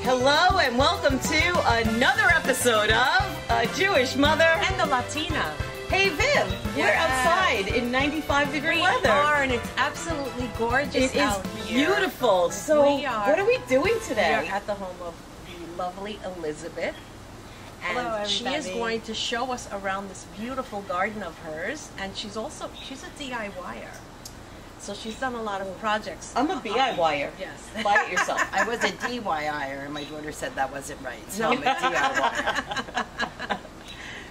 Hello and welcome to another episode of A Jewish Mother and the Latina. Hey Viv, we're outside in 95-degree weather. We are, and it's absolutely gorgeous out here. Beautiful. So what are we doing today? We are at the home of the lovely Elizabeth. And hello, she is going to show us around this beautiful garden of hers. And she's a DIYer. So she's done a lot of projects. I'm a DIYer. Yes. Buy it yourself. I was a DIYer, and my daughter said that wasn't right. So I'm a DIYer.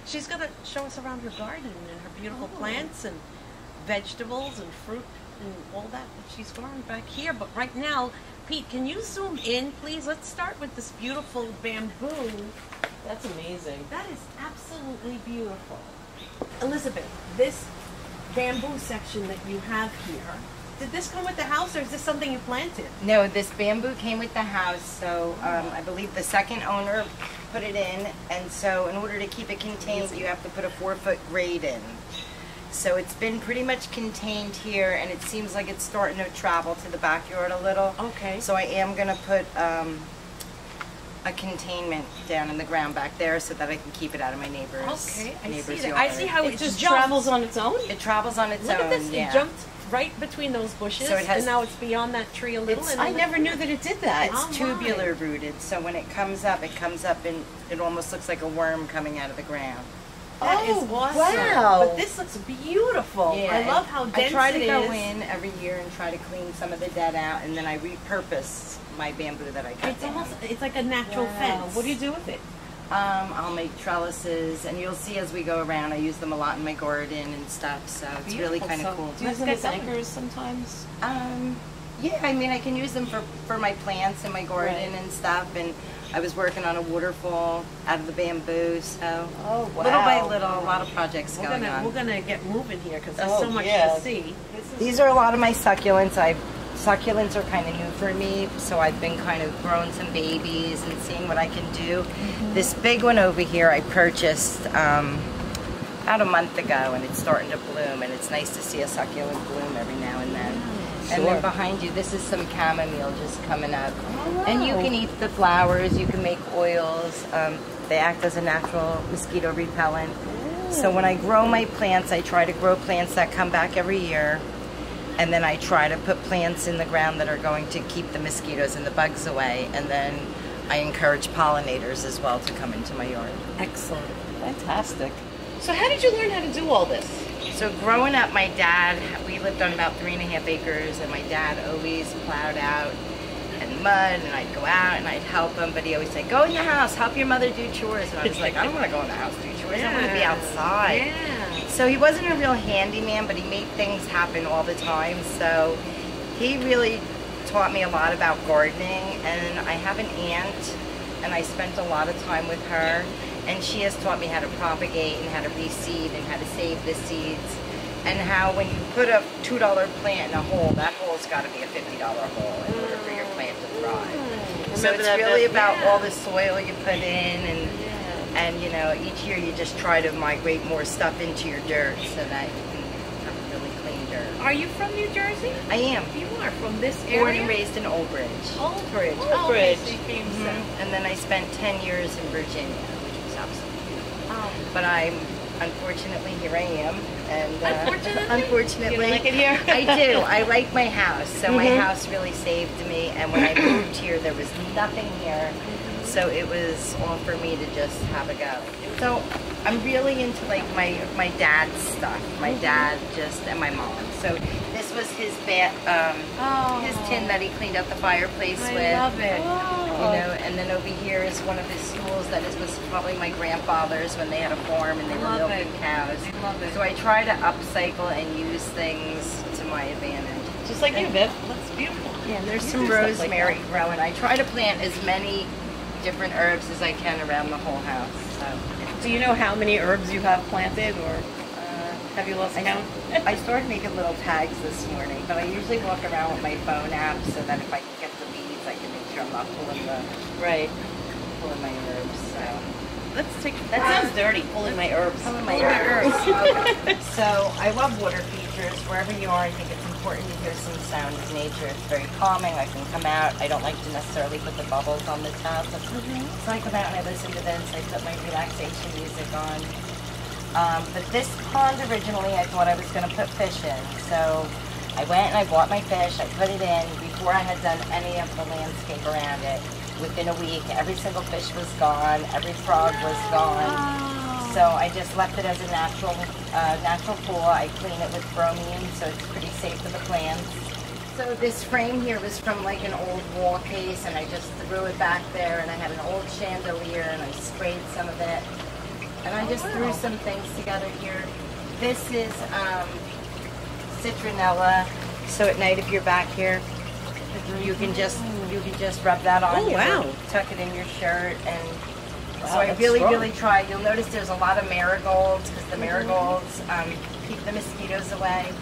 She's going to show us around her garden and her beautiful plants and vegetables and fruit and all that she's growing back here. But right now, Pete, can you zoom in, please? Let's start with this beautiful bamboo. That's amazing. That is absolutely beautiful. Elizabeth, this bamboo section that you have here, did this come with the house or is this something you planted? No, this bamboo came with the house, so I believe the second owner put it in, and so in order to keep it contained, you have to put a 4-foot grate in. So it's been pretty much contained here, and it seems like it's starting to travel to the backyard a little. Okay. So I am going to put a containment down in the ground back there so that I can keep it out of my neighbor's yard. Yard. I see how it just travels on its own? It travels on its own. Look at this, yeah. It jumped right between those bushes, so it has, and now it's beyond that tree a little. I never knew that it did that. It's tubular rooted, so when it comes up and it almost looks like a worm coming out of the ground. That is awesome. Wow. But this looks beautiful. Yeah, I love how dense it is. I try to go in every year and try to clean some of the dead out, and then I repurpose my bamboo that I cut down. It's like a natural fence. What do you do with it? I'll make trellises, and you'll see as we go around, I use them a lot in my garden and stuff, so it's really kind of cool. Do you use them as anchors sometimes? Yeah, I mean, I can use them for my plants in my garden and stuff, and I was working on a waterfall out of the bamboo, so little by little, a lot of projects going on. We're going to get moving here because there's so much to see. These are a lot of my succulents. Succulents are kind of new for me, so I've been kind of growing some babies and seeing what I can do. This big one over here I purchased about a month ago, and it's starting to bloom, and it's nice to see a succulent bloom every now and then. And then behind you, this is some chamomile just coming up. And you can eat the flowers, you can make oils. They act as a natural mosquito repellent. So when I grow my plants, I try to grow plants that come back every year. And then I try to put plants in the ground that are going to keep the mosquitoes and the bugs away. And then I encourage pollinators as well to come into my yard. Excellent. Fantastic. So how did you learn how to do all this? So growing up, my dad, we lived on about 3.5 acres, and my dad always plowed out in mud, and I'd go out and I'd help him, but he always said, go in the house, help your mother do chores. And I was like, I don't want to go in the house do chores, I want to be outside. Yeah. So he wasn't a real handyman, but he made things happen all the time. So he really taught me a lot about gardening, and I have an aunt, and I spent a lot of time with her, and she has taught me how to propagate and how to reseed and how to save the seeds, and how when you put a $2 plant in a hole, that hole's got to be a $50 hole in order for your plant to thrive. So it's really about all the soil you put in, and you know, each year you just try to migrate more stuff into your dirt so that you can have a really clean dirt. Are you from New Jersey? I am. You are from this area? Born and raised in Old Bridge. Old Bridge. Old Bridge. So you came south. And then I spent 10 years in Virginia, which was absolutely beautiful. But unfortunately, here I am. And unfortunately, you like it here? I do. I like my house. So my house really saved me. And when I moved here, there was nothing here. So it was all for me to just have a go. So I'm really into like my dad's stuff. My dad and my mom. So this was his his tin that he cleaned out the fireplace with. I love it. You know, and then over here is one of his stools that was probably my grandfather's when they had a farm and they were milking cows. I love it. So I try to upcycle and use things to my advantage. Just like you, Viv. That's beautiful. Yeah, and there's some rosemary growing. I try to plant as many different herbs as I can around the whole house. So. Do you know how many herbs you have planted, or have you lost count? I started making little tags this morning, but I usually walk around with my phone app so that if I can get the weeds, I can make sure I'm not pulling my herbs. So Let's take. That sounds dirty. Pulling my herbs. Pulling my herbs. Okay. So I love water features. Wherever you are, I think it's important important to hear some sound of nature. It's very calming. I can come out. I don't like to necessarily put the bubbles on the tub. So I come out and I listen to this. I put my relaxation music on. But this pond originally, I thought I was going to put fish in. So I went and I bought my fish. I put it in before I had done any of the landscape around it. Within a week, every single fish was gone. Every frog was gone. So I just left it as a natural pool. I clean it with bromine, so it's pretty safe for the plants. So this frame here was from like an old wall case, and I just threw it back there, and I had an old chandelier, and I sprayed some of it. And I just threw some things together here. This is Citronella. So at night, if you're back here, you can just rub that on. Tuck it in your shirt, and so I really try. You'll notice there's a lot of marigolds because the marigolds keep the mosquitoes away.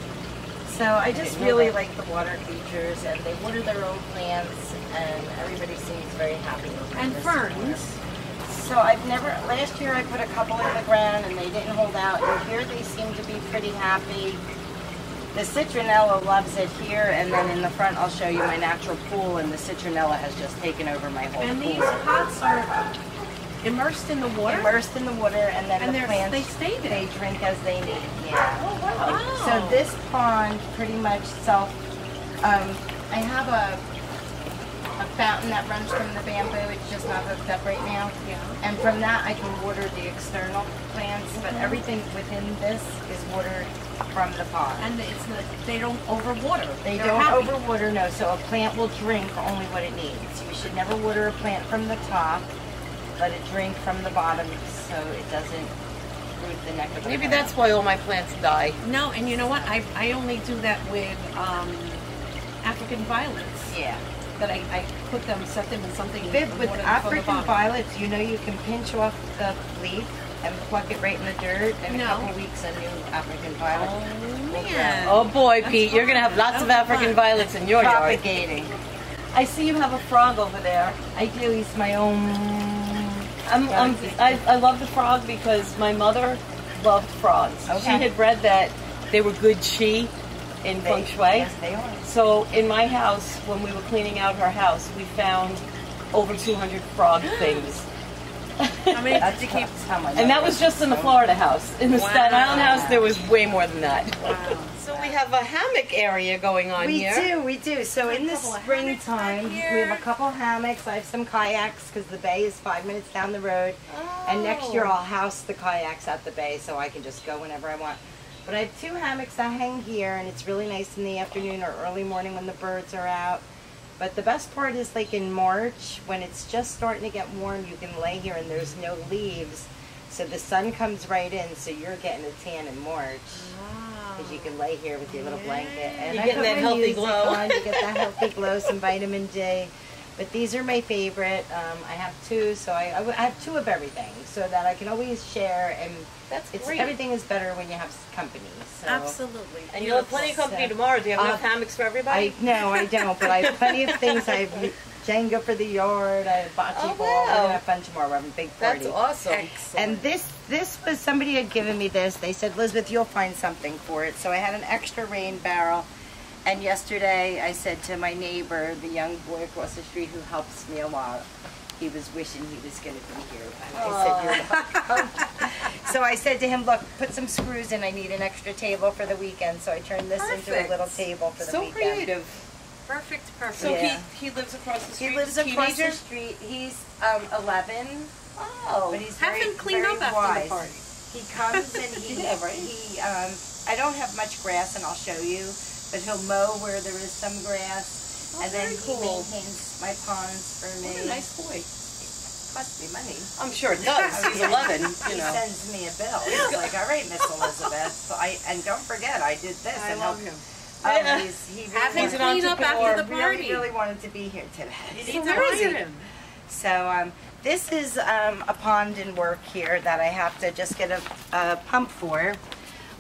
So I just really like the water features, and they water their own plants, and everybody seems very happy with them. And ferns. So last year I put a couple in the ground and they didn't hold out, and here they seem to be pretty happy. The citronella loves it here, and then in the front I'll show you my natural pool, and the citronella has just taken over my whole pool. And these pots are immersed in the water? Immersed in the water, and then the plants, they stay there. They drink as they need, yeah. Oh, wow. So this pond pretty much I have a fountain that runs from the bamboo. It's just not hooked up right now. Yeah. And from that I can water the external plants, but everything within this is watered from the pond. And they don't overwater. They don't overwater, no. So a plant will drink only what it needs. You should never water a plant from the top. Let it drink from the bottom so it doesn't root the neck of the Maybe plant. that's why all my plants die. No, and you know what? I only do that with African violets. Yeah. That I put them, set them in something. With African violets, you know, you can pinch off the leaf and pluck it right in the dirt. In a couple weeks, a new African violet. Oh man! Oh boy, Pete, you're gonna have lots of African violets in your yard. Propagating. I see you have a frog over there. I do. He's my own. I love the frog because my mother loved frogs. Okay. She had read that they were good chi in feng shui. Yes, they are. So in my house, when we were cleaning out her house, we found over 200 frog things. How many did you keep? And that was just in the Florida house. In the Staten Island house, there was way more than that. Wow. So we have a hammock area going on here. We do. So in the springtime, we have a couple hammocks. I have some kayaks because the bay is 5 minutes down the road. Oh. And next year I'll house the kayaks at the bay so I can just go whenever I want. But I have 2 hammocks that hang here, and it's really nice in the afternoon or early morning when the birds are out. But the best part is like in March, when it's just starting to get warm, you can lay here and there's no leaves. So the sun comes right in, so you're getting a tan in March. Because you can lay here with your little blanket. And you're getting that healthy glow. You get that healthy glow, some vitamin D. But these are my favorite. I have 2, so I have 2 of everything, so that I can always share. And that's great. Everything is better when you have company. So. Absolutely. And you'll have plenty of company tomorrow. Do you have enough hammocks for everybody? No, I don't. But I have plenty of things. I have Jenga for the yard. I have bocce ball. We're gonna have fun tomorrow. We're having a big party. That's awesome. Excellent. And this was, somebody had given me this. They said, Elizabeth, you'll find something for it. So I had an extra rain barrel. And yesterday I said to my neighbor, the young boy across the street who helps me a lot, he was wishing he was going to be here. And I said, you're welcome. So I said to him, look, put some screws in. I need an extra table for the weekend. So I turned this into a little table for the weekend. So creative. Perfect. So Yeah. he lives across the street. He lives across the street. He's 11. Oh, But he's have very, him clean very up after wise. the party. He comes and he, Yeah, right. I don't have much grass, and I'll show you, but he'll mow where there is some grass, and then very he cool. maintains my ponds for me. What a nice boy. Costs me money. I'm sure it does. He's 11. He You know. sends me a bill. He's like, all right, Miss Elizabeth. So and don't forget, I did this. I and love he'll- him. Oh, Yeah. he really Have him wanted- clean up after the party. Really, really wanted to be here today. You need to hire him. So this is a pond in work here that I have to just get a pump for.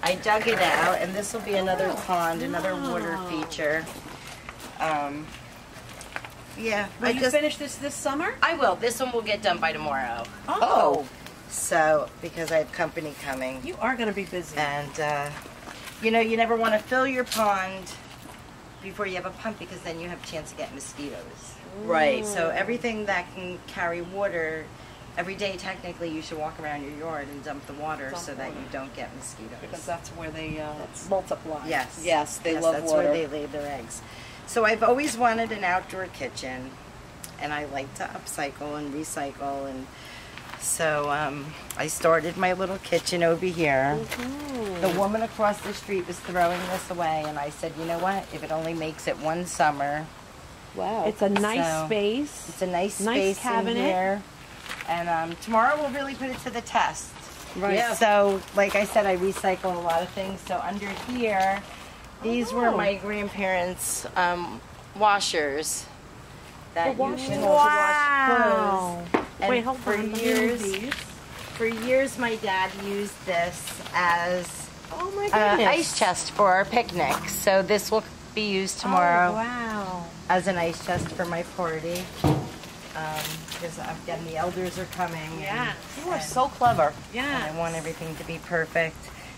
I dug it out, and this will be another pond, another water feature. Yeah. Will you finish this summer? I will. This one will get done by tomorrow. Oh. So, because I have company coming. You are going to be busy. And, you know, you never want to fill your pond before you have a pump, because then you have a chance to get mosquitoes. Right. So everything that can carry water, every day technically you should walk around your yard and dump the water so that you don't get mosquitoes. Because that's where they multiply. Yes. Yes, they love that's water. where they lay their eggs. So I've always wanted an outdoor kitchen, and I like to upcycle and recycle, and so I started my little kitchen over here. The woman across the street was throwing this away, and I said, you know what, if it only makes it one summer. Wow. It's a nice space. It's a nice space cabinet in here. And tomorrow we'll really put it to the test. Right. Yeah. So, like I said, I recycle a lot of things. So under here, these were my grandparents' washers that you can wash clothes. And Wait, hold for on. For years, my dad used this as Oh my goodness. ice chest for our picnics. So this will be used tomorrow. Oh, wow. As an ice chest for my party. Because again, the elders are coming. Yeah. You are so clever. And I want everything to be perfect.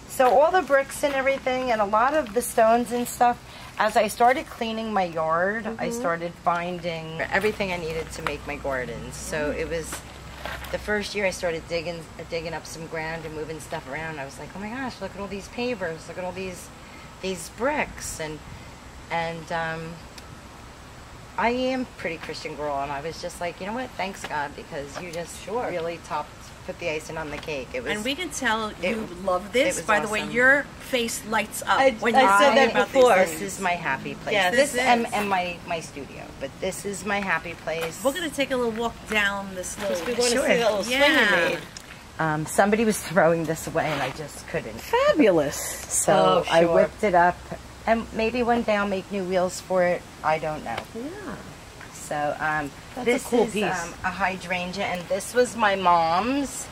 So all the bricks and everything, and a lot of the stones and stuff, as I started cleaning my yard, I started finding everything I needed to make my gardens. So it was the first year I started digging up some ground and moving stuff around. I was like, oh my gosh, look at all these pavers, look at all these bricks, and I am a pretty Christian girl, and I was just like, you know what, thanks God, because you just really put the icing on the cake. It was, And we can tell you love this. was By the way, awesome. your face lights up when I you said talk that about before. these This things. is my happy place. Yeah, this this and is. and my studio, but this is my happy place. We're going to take a little walk down this little... We want to see that little swing you made. Somebody was throwing this away, and I just couldn't. Fabulous. So I whipped it up, and maybe one day I'll make new wheels for it. I don't know. Yeah. So That's this a cool is piece. a hydrangea, and this was my mom's,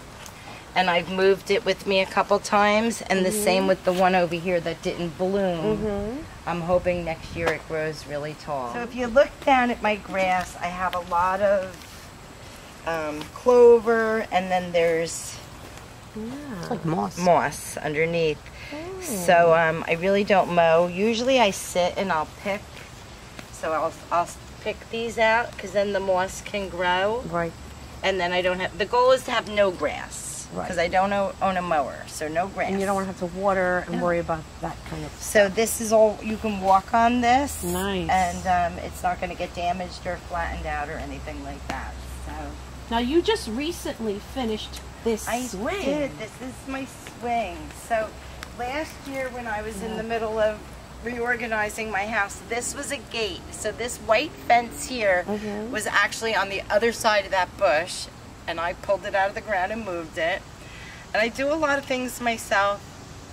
and I've moved it with me a couple times, and the same with the one over here that didn't bloom. I'm hoping next year it grows really tall. So if you look down at my grass, I have a lot of clover, and then there's It's like moss. underneath. So I really don't mow. Usually I sit and I'll pick. So I'll pick these out, because then the moss can grow. Right. And then I don't have, the goal is to have no grass, Right. because I don't own a mower, so no grass. And you don't want to have to water and worry about that kind of So this is all, you can walk on this. Nice. And it's not going to get damaged or flattened out or anything like that. So Now, you just recently finished this I swing. did. This is my swing. So last year when I was in the middle of reorganizing my house, this was a gate. So this white fence here was actually on the other side of that bush, and I pulled it out of the ground and moved it. And I do a lot of things myself.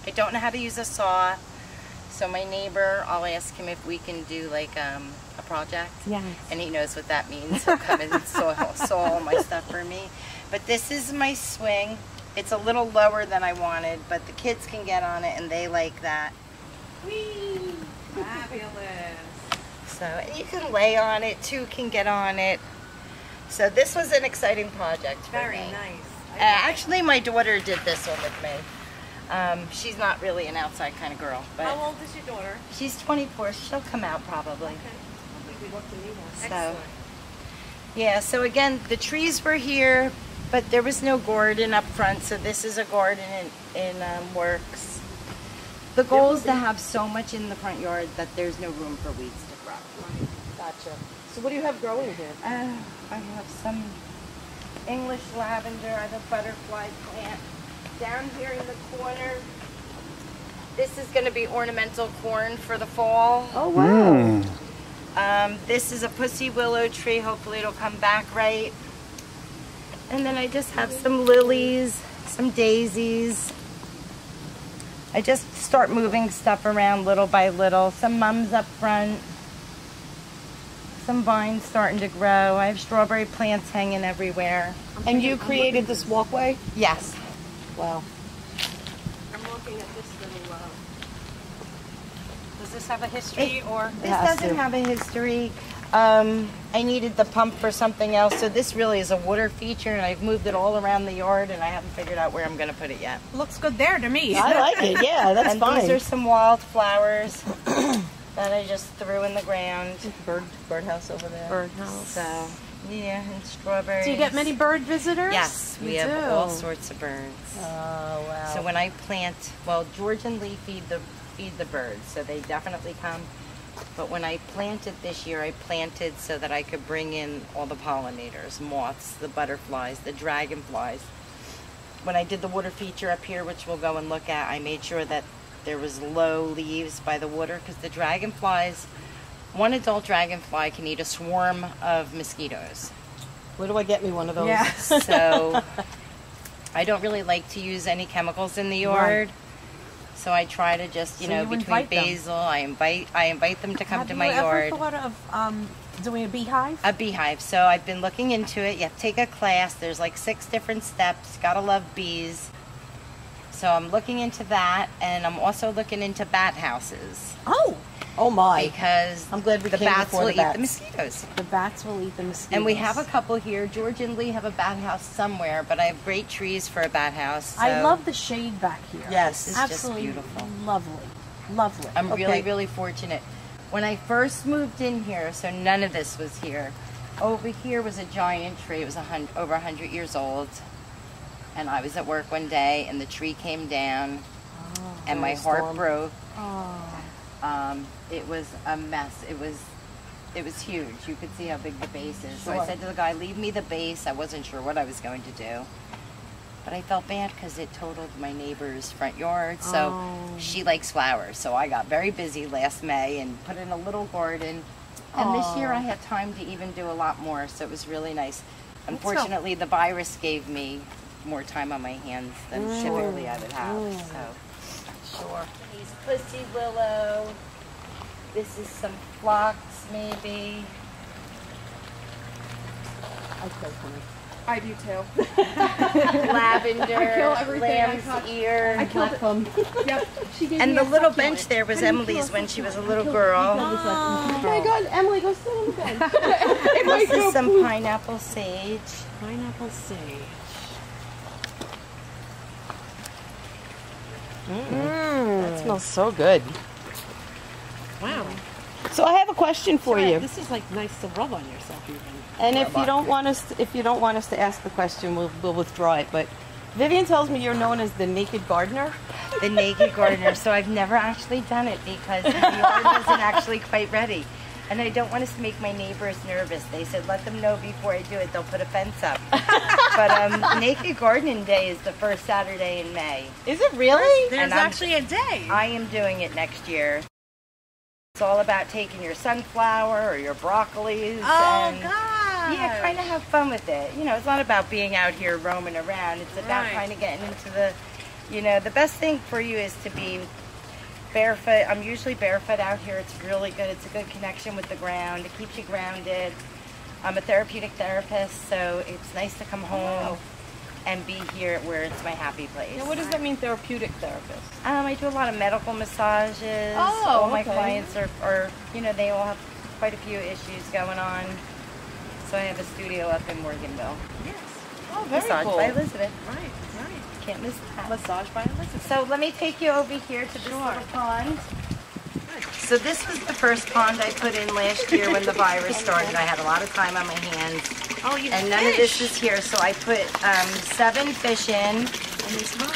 I don't know how to use a saw, so my neighbor, I'll ask him if we can do like a project. Yes. And he knows what that means. He'll come and saw all my stuff for me. But this is my swing. It's a little lower than I wanted, but the kids can get on it, and they like that. Whee! Fabulous. So, and you can lay on it, two can get on it. So this was an exciting project for Very me. nice. Actually, my daughter did this one with me. She's not really an outside kind of girl, but How old is your daughter? she's 24. She'll come out probably. We looked at you once. So, Excellent. yeah, so again, the trees were here, but there was no garden up front, so this is a garden in works. The goal is to have so much in the front yard that there's no room for weeds to grow. Right. Gotcha. So what do you have growing here? I have some English lavender. I have a butterfly plant. Down here in the corner, this is going to be ornamental corn for the fall. Oh, wow. This is a pussy willow tree. Hopefully it'll come back right. And then I just have some lilies, some daisies. I just start moving stuff around little by little. Some mums up front. Some vines starting to grow. I have strawberry plants hanging everywhere. And you created this walkway? Yes. Wow. I'm looking at this little... Does this have a history or? This doesn't have a history. I needed the pump for something else, so this really is a water feature, and I've moved it all around the yard, and I haven't figured out where I'm going to put it yet. Looks good there to me. I like it. Yeah, that's And fine. these are some wildflowers. that I just threw in the ground. Birdhouse over there. Birdhouse. So, yeah, and strawberries. Do you get many bird visitors? Yes, we have all sorts of birds. Oh, wow. So when I plant, well, George and Lee feed the birds, so they definitely come. But when I planted this year, I planted so that I could bring in all the pollinators, moths, the butterflies, the dragonflies. When I did the water feature up here, which we'll go and look at, I made sure that there was low leaves by the water, because the dragonflies, one adult dragonfly can eat a swarm of mosquitoes. Where do I get me one of those? Yeah. So I don't really like to use any chemicals in the yard. Right. So I try to just, you know, between invite them. basil, I invite them to come to my Have yard. you ever thought of doing a beehive? A beehive. So I've been looking into it. You have to take a class. There's like 6 different steps. Gotta love bees. So I'm looking into that, and I'm also looking into bat houses, Oh my. because I'm glad we the came bats before will the eat the bats. mosquitoes. The bats will eat the mosquitoes. And we have a couple here. George and Lee have a bat house somewhere, but I have great trees for a bat house. So I love the shade back here. Yes. It's just Absolutely beautiful. lovely. Lovely. I'm Okay. really, really fortunate. When I first moved in here, so none of this was here. Over here was a giant tree. It was over 100 years old. And I was at work one day, and the tree came down, and my heart storm. broke. Oh. It was a mess. It was huge. You could see how big the base is. So I Sure. said to the guy, leave me the base. I wasn't sure what I was going to do. But I felt bad because it totaled my neighbor's front yard. So she likes flowers. So I got very busy last May and put in a little garden. And this year I had time to even do a lot more. So it was really nice. Unfortunately, the virus gave me more time on my hands than typically I would have. So Sure. these pussy willow. This is some phlox, maybe. I play funny. I do too. Lavender, kill everything I lamb's touch. ear. Black thumb. Yep. She gave And me the a little succulent. bench there was How do you Emily's kill a when she was a succulent? little girl. Oh my God, Emily, go sit on the bench. This is some pineapple sage. Pineapple sage. That smells so good. Wow. So I have a question for you. This is like nice to rub on yourself even. And if you don't want us, to ask the question, we'll withdraw it. But Vivian tells me you're known as the naked gardener. The naked gardener. So I've never actually done it because the yard wasn't actually quite ready. And I don't want us to make my neighbors nervous. They said, let them know before I do it. They'll put a fence up. But Naked Gardening Day is the first Saturday in May. Is it really? There's And I'm- actually a day. I am doing it next year. It's all about taking your sunflower or your broccolis Oh, and God. yeah, kind of have fun with it. You know, it's not about being out here roaming around. It's about Right. kind of getting into the, you know, the best thing for you is to be barefoot. I'm usually barefoot out here. It's really good. It's a good connection with the ground. It keeps you grounded. I'm a therapeutic therapist, so it's nice to come home and be here where it's my happy place. Now, what does that mean, therapeutic therapist? I do a lot of medical massages. Oh, all my okay. clients are, you know, they all have quite a few issues going on. So I have a studio up in Morganville. Yes. Oh, very Massage cool. by Elizabeth. Right, right. Can't miss that. Massage by Elizabeth. So let me take you over here to this little pond. So this was the first pond I put in last year when the virus started. I had a lot of time on my hands. Oh, you And none of this is here, so I put 7 fish in,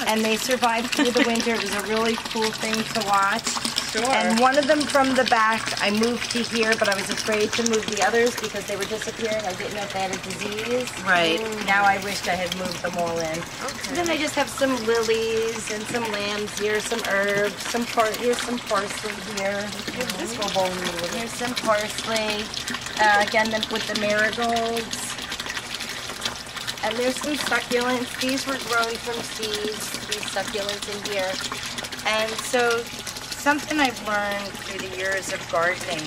and they survived through the winter. It was a really cool thing to watch. Sure. And one of them from the back, I moved to here, but I was afraid to move the others because they were disappearing. I didn't know if they had a disease. Right. Now I wished I had moved them all in. So then I just have some lilies and some lambs here, some herbs, here's some parsley here. This will bowl me with it. Here's some parsley. Again, with the marigolds. And there's some succulents. These were grown from seeds, these succulents in here. And so something I've learned through the years of gardening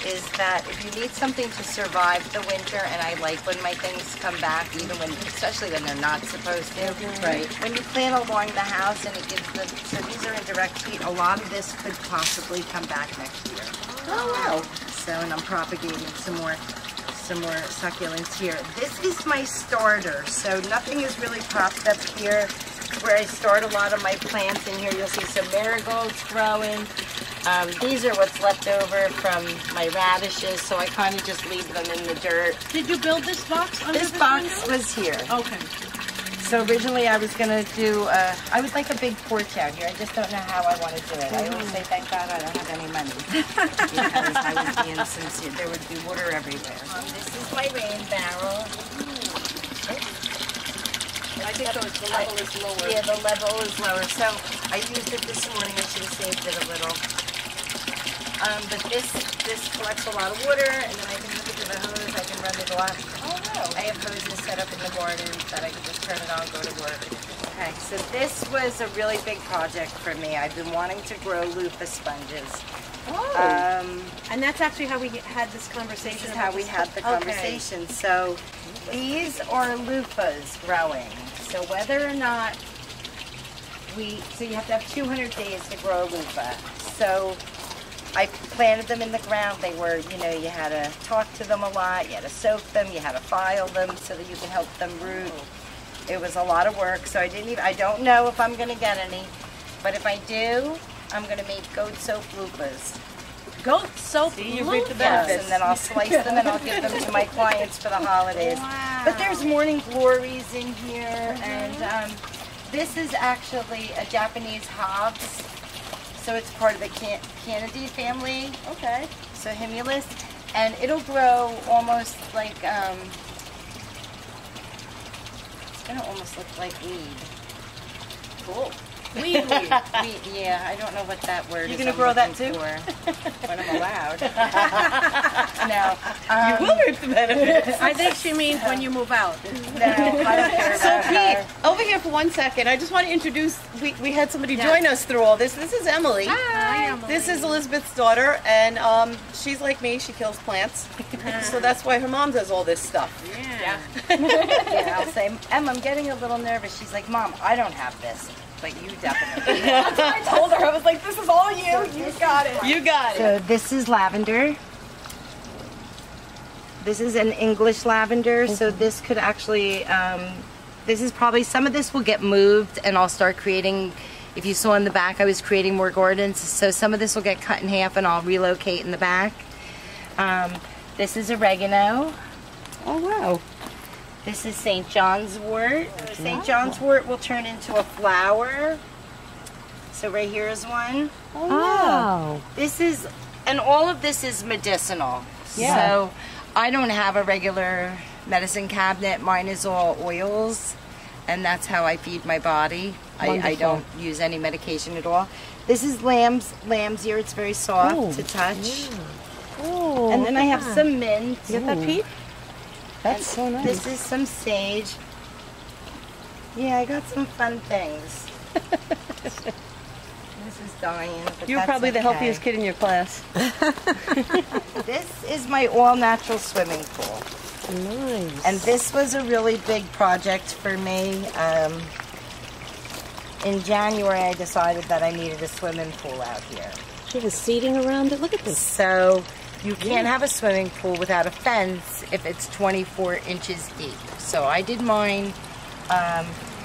is that if you need something to survive the winter, and I like when my things come back, even when, especially when they're not supposed to. Right. When you plant along the house and it gives the, so these are in direct heat, a lot of this could possibly come back next year. Oh, wow. So, and I'm propagating some more succulents here. This is my starter, so nothing is really popped up here. Where I start a lot of my plants in here, you'll see some marigolds growing. These are what's left over from my radishes, so I kind of just leave them in the dirt. Did you build this box under This this box window? was here. Okay. So originally I was going to do, I would like a big porch out here. I just don't know how I want to do it. I always say, thank God I don't have any money. Because I would be insincere. There would be water everywhere. This is my rain barrel. I think the level is lower. Yeah, the level is lower. So I used it this morning. I should have saved it a little. But this collects a lot of water, and then I can hook it to the hose. I can run it off. Oh, wow. I have hoses set up in the garden that I can just turn it on and go to work. Okay, so this was a really big project for me. I've been wanting to grow loofah sponges. Oh. And that's actually how we had this conversation. This is how we had the conversation. So these are loofahs growing. So whether or not so you have to have 200 days to grow a loofah. So I planted them in the ground. They were, you had to talk to them a lot. You had to soak them. You had to file them so that you can help them root. It was a lot of work. So I don't know if I'm going to get any. But if I do, I'm going to make goat soap loofahs. Goat soap loofahs. Yes, and then I'll slice them and I'll give them to my clients for the holidays. Wow. But there's morning glories in here, and this is actually a Japanese hops. So it's part of the Canidae family. Okay. So Himulus, and it'll grow almost like it's gonna almost look like weed. Cool. Weed. Yeah, I don't know what that word is. You're gonna grow that too? When I'm allowed. No. You will reap the benefits. I think she means when you move out. No, I don't care So about her. Pete, over here for 1 second. I just want to introduce. We had somebody join us through all this. This is Emily. Hi, Emily. This is Elizabeth's daughter, and she's like me. She kills plants, so that's why her mom does all this stuff. Yeah. Yeah, I'll say, Em, I'm getting a little nervous. She's like, Mom, I don't have this. But you definitely do. I told her, I was like, this is all you. You got it. You got it. So this is lavender. This is an English lavender. So this could actually, this is probably, some of this will get moved and I'll start creating, if you saw in the back, I was creating more gardens. So some of this will get cut in half and I'll relocate in the back. This is oregano. Oh wow. This is St. John's wort. St. John's wort will turn into a flower. So right here is one. Oh wow. This is, and all of this is medicinal. Yeah. So I don't have a regular medicine cabinet. Mine is all oils, and that's how I feed my body. I don't use any medication at all. This is lamb's ear. It's very soft to touch. Oh. And then I have some mint. You get that, Pete? That's so nice. This is some sage. Yeah, I got some fun things. This is dying. But You're that's probably the okay. healthiest kid in your class. This is my all-natural swimming pool. Nice. And this was a really big project for me. In January, I decided that I needed a swimming pool out here. She has seating around it. Look at this. So you can't have a swimming pool without a fence if it's 24 inches deep. So I did mine.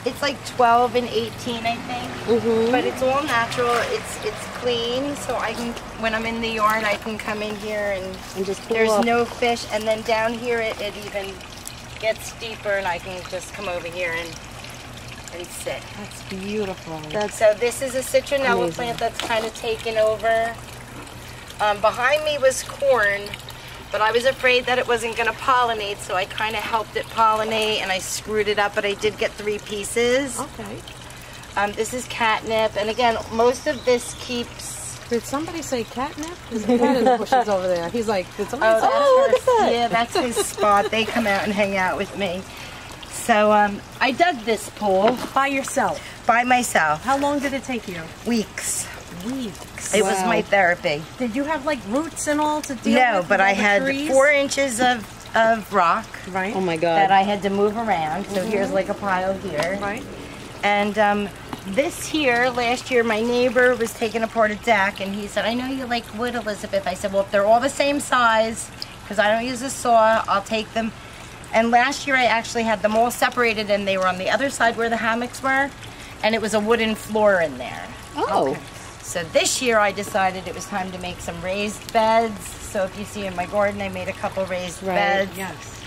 It's like 12 and 18, I think. But it's all natural. It's clean, so I can, when I'm in the yard, I can come in here and just pull there's up. no fish. And then down here, it even gets deeper, and I can just come over here and sit. That's beautiful. So this is a citronella amazing. plant that's kind of taken over. Behind me was corn, but I was afraid that it wasn't going to pollinate, so I kind of helped it pollinate, and I screwed it up, but I did get 3 pieces. Okay. This is catnip, and again, most of this keeps... Did somebody say catnip? There's a cat in the bushes over there. He's like, did somebody say look at that. Yeah, that's his spot. They come out and hang out with me. So I dug this pool. By yourself. By myself. How long did it take you? Weeks. Weeks. It was my therapy. Did you have like roots and all to deal with? No, but all I the had trees? 4 inches of rock Right. Oh my that God. I had to move around. So here's like a pile here. Right. And this here, last year, my neighbor was taking apart a deck, and he said, I know you like wood, Elizabeth. I said, well, if they're all the same size, because I don't use a saw, I'll take them. And last year, I actually had them all separated, and they were on the other side where the hammocks were, and it was a wooden floor in there. Oh. So this year I decided it was time to make some raised beds. So if you see in my garden, I made a couple raised beds. Yes.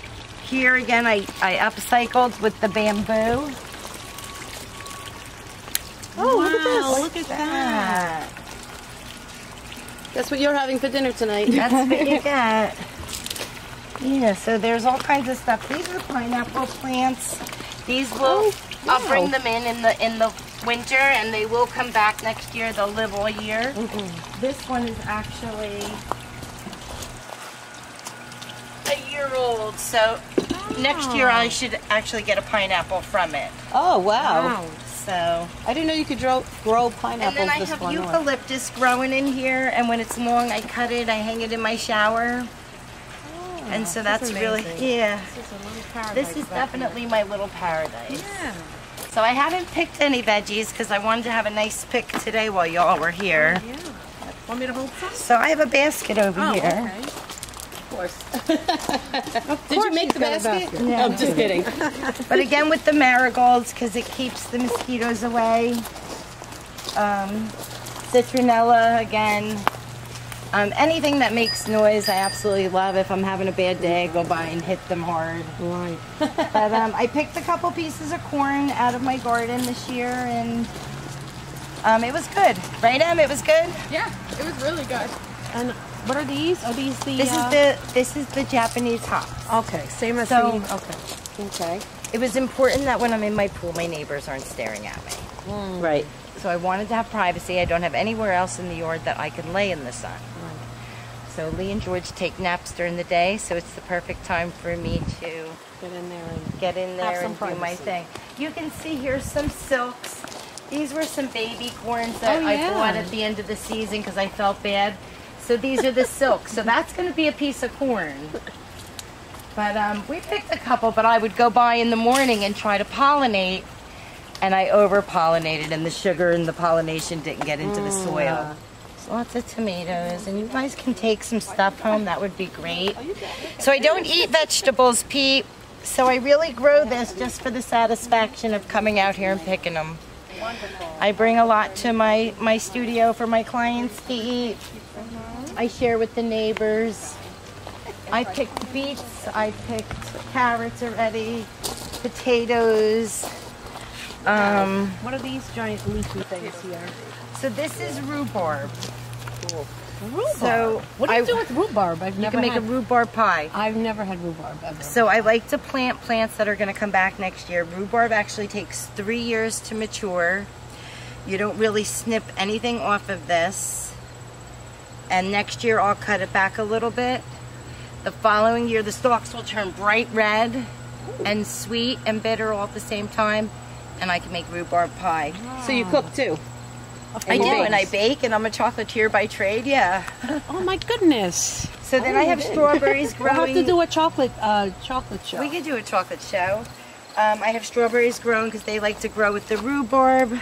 Here again, I upcycled with the bamboo. Oh, look at this. Wow, look at that. That's what you're having for dinner tonight. That's what you get. Yeah, so there's all kinds of stuff. These are pineapple plants. These will, I'll bring them in the winter, and they will come back next year. They'll live all year. This one is actually a year old, so next year I should actually get a pineapple from it. Oh, wow. So, I didn't know you could grow pineapples and then I this have far north. eucalyptus growing in here, and when it's long, I cut it, I hang it in my shower. And so that's really, yeah. This is definitely my little paradise. Yeah. So I haven't picked any veggies because I wanted to have a nice pick today while y'all were here. Yeah. Want me to hold some? So I have a basket over here. Okay. Of course. Did you make the basket? No. I'm just kidding. But again with the marigolds because it keeps the mosquitoes away. Citronella again. Anything that makes noise I absolutely love. If I'm having a bad day, I go by and hit them hard. Right. But I picked a couple pieces of corn out of my garden this year, and it was good. Right, Em? It was good? Yeah, it was really good. And what are these? Are these the... This is the Japanese hops. Okay, same as So- the... Okay. Okay. It was important that when I'm in my pool, my neighbors aren't staring at me. Right. So I wanted to have privacy. I don't have anywhere else in the yard that I can lay in the sun. So Lee and George take naps during the day, so it's the perfect time for me to Get in there and... and do my thing. You can see here some silks. These were some baby corns that I bought at the end of the season because I felt bad. So these are the silks. So that's going to be a piece of corn. But we picked a couple, but I would go by in the morning and try to pollinate, and I over-pollinated, and the sugar and the pollination didn't get into the soil. So lots of tomatoes, and you guys can take some stuff home. That would be great. So I don't eat vegetables, Pete, so I really grow this just for the satisfaction of coming out here and picking them. I bring a lot to my studio for my clients to eat. I share with the neighbors. I picked beets, I picked carrots already, potatoes. What are these giant leafy things here? So this is rhubarb. Rhubarb? So what do you do with rhubarb? You can make a rhubarb pie. I've never had rhubarb ever. So I like to plant plants that are going to come back next year. Rhubarb actually takes 3 years to mature. You don't really snip anything off of this. And next year I'll cut it back a little bit. The following year the stalks will turn bright red and sweet and bitter all at the same time. And I can make rhubarb pie. So you cook too? I do, and I bake, and I'm a chocolatier by trade, yeah. Oh my goodness! So then I have strawberries growing. We'll have to do a chocolate show. We could do a chocolate show. I have strawberries growing because they like to grow with the rhubarb.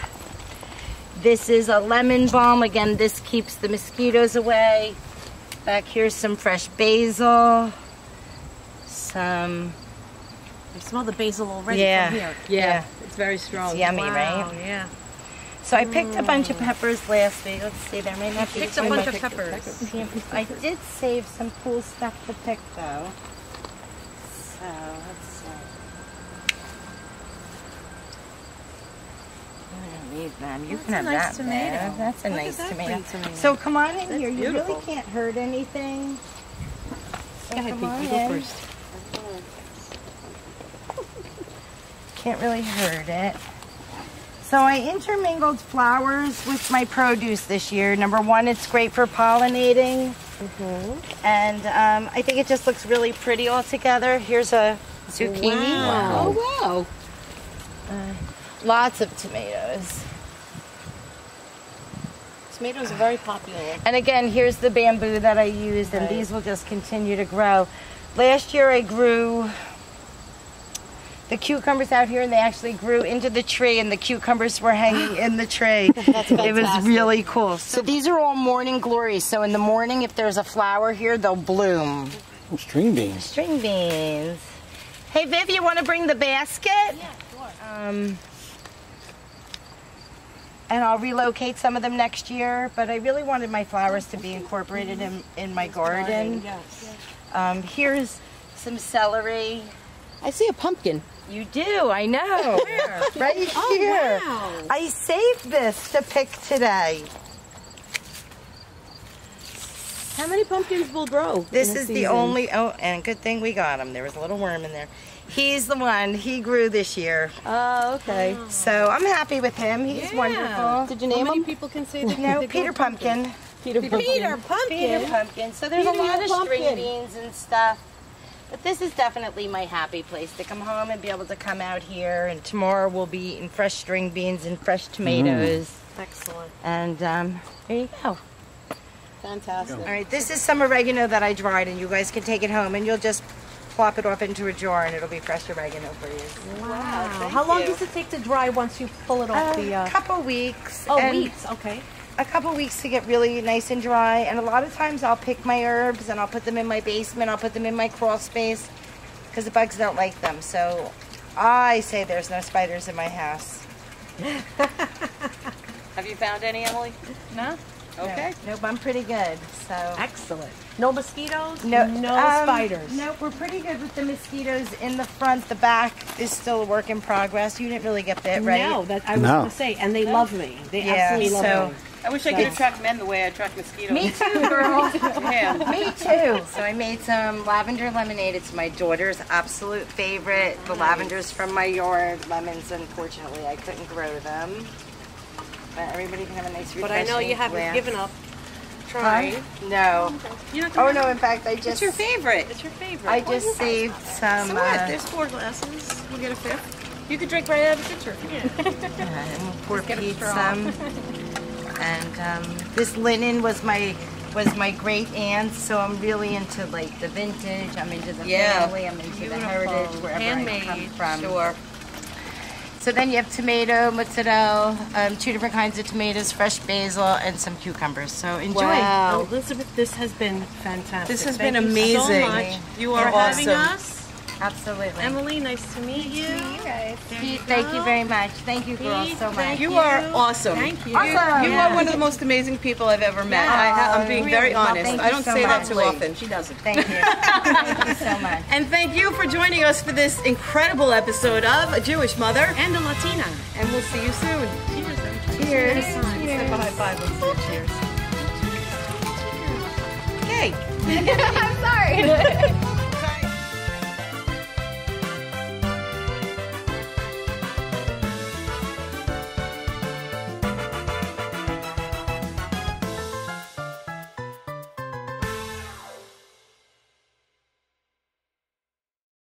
This is a lemon balm. Again, this keeps the mosquitoes away. Back here's some fresh basil. I smell the basil already Yeah. from here. Yeah. It's very strong. It's yummy, Wow, right? yeah. So I picked a bunch of peppers last week. Let's see, there may not be. Picked a bunch of peppers. I did save some cool stuff to pick though. So let's see. I don't need them. You can have nice that. tomato. There. That's a Look at nice that tomato. pretty tomato. So come on in here. You beautiful. really can't hurt anything. So Go ahead, come Pete. on You go in. first. Can't really hurt it. So I intermingled flowers with my produce this year. Number one, it's great for pollinating. And I think it just looks really pretty all together. Here's a zucchini. Wow. Oh, wow. Lots of tomatoes. Tomatoes are very popular. And again, here's the bamboo that I used, and these will just continue to grow. Last year I grew the cucumbers out here, and they actually grew into the tree, and the cucumbers were hanging in the tree. It was really cool. So these are all morning glories. So in the morning, if there's a flower here, they'll bloom. Oh, string beans. String beans. Hey, Viv, you want to bring the basket? Yeah, sure. and I'll relocate some of them next year. But I really wanted my flowers to be incorporated in my garden. Yes. Here's some celery. I see a pumpkin. You do, I know. Right here. Wow. I saved this to pick today. How many pumpkins will grow? This in a is the season? only, oh, and good thing we got him. There was a little worm in there. He's the one, he grew this year. Oh, okay. So I'm happy with him. He's wonderful. Did you How name many him? people can say that? No, they Peter grow Pumpkin. Peter Pumpkin. Peter Pumpkin. Peter Pumpkin. So there's Peter a lot of string Pumpkin. beans and stuff. But this is definitely my happy place to come home and be able to come out here. And tomorrow we'll be eating fresh string beans and fresh tomatoes. Excellent. And there you go. Fantastic. All right, this is some oregano that I dried, and you guys can take it home, and you'll just plop it off into a jar, and it'll be fresh oregano for you. Wow. How long does it take to dry once you pull it off the? A couple weeks. Oh, and weeks. Okay. A couple weeks to get really nice and dry, and a lot of times I'll pick my herbs and I'll put them in my basement. I'll put them in my crawl space because the bugs don't like them. So I say there's no spiders in my house. Have you found any, Emily? No? Okay. Nope, I'm pretty good. So Excellent. No mosquitoes. no, spiders. Nope, we're pretty good with the mosquitoes in the front. The back is still a work in progress. You didn't really get bit, right? No, that I was No. going to say, and they love me. They Yeah, absolutely love so- me. I wish I could attract men the way I attract mosquitoes. Me too, girl. Yeah. Me too. So I made some lavender lemonade. It's my daughter's absolute favorite. The lavender's from my yard. Lemons, unfortunately, I couldn't grow them. But everybody can have a nice refreshing But I know you haven't glass. given up Huh? trying. No. You're not Oh gonna no, in fact, I just It's your favorite. It's your favorite. I just saved some. So what? There's 4 glasses. We'll get a 5th. You could drink right out of the pitcher. and we'll pour Pete some. And this linen was my great aunt's, so I'm really into like the vintage. I'm into the family. I'm into the heritage wherever I come from. Sure. So then you have tomato, mozzarella, 2 different kinds of tomatoes, fresh basil, and some cucumbers. So enjoy. Oh, Elizabeth, this has been fantastic. This has Thank been you amazing. So much You for are having awesome. us. Absolutely. Emily, nice to meet you. Pete, thank you very much. Thank you, girls, Pete, so much. thank You are awesome. Thank you. Awesome. You are one of the most amazing people I've ever met. I'm being very Well, honest. thank I you don't so say that much. too often. She doesn't. Thank you. Thank you so much. And thank you for joining us for this incredible episode of A Jewish Mother. And a Latina. And we'll see you soon. Cheers. Say bye-bye. Let's say cheers. Okay. I'm sorry.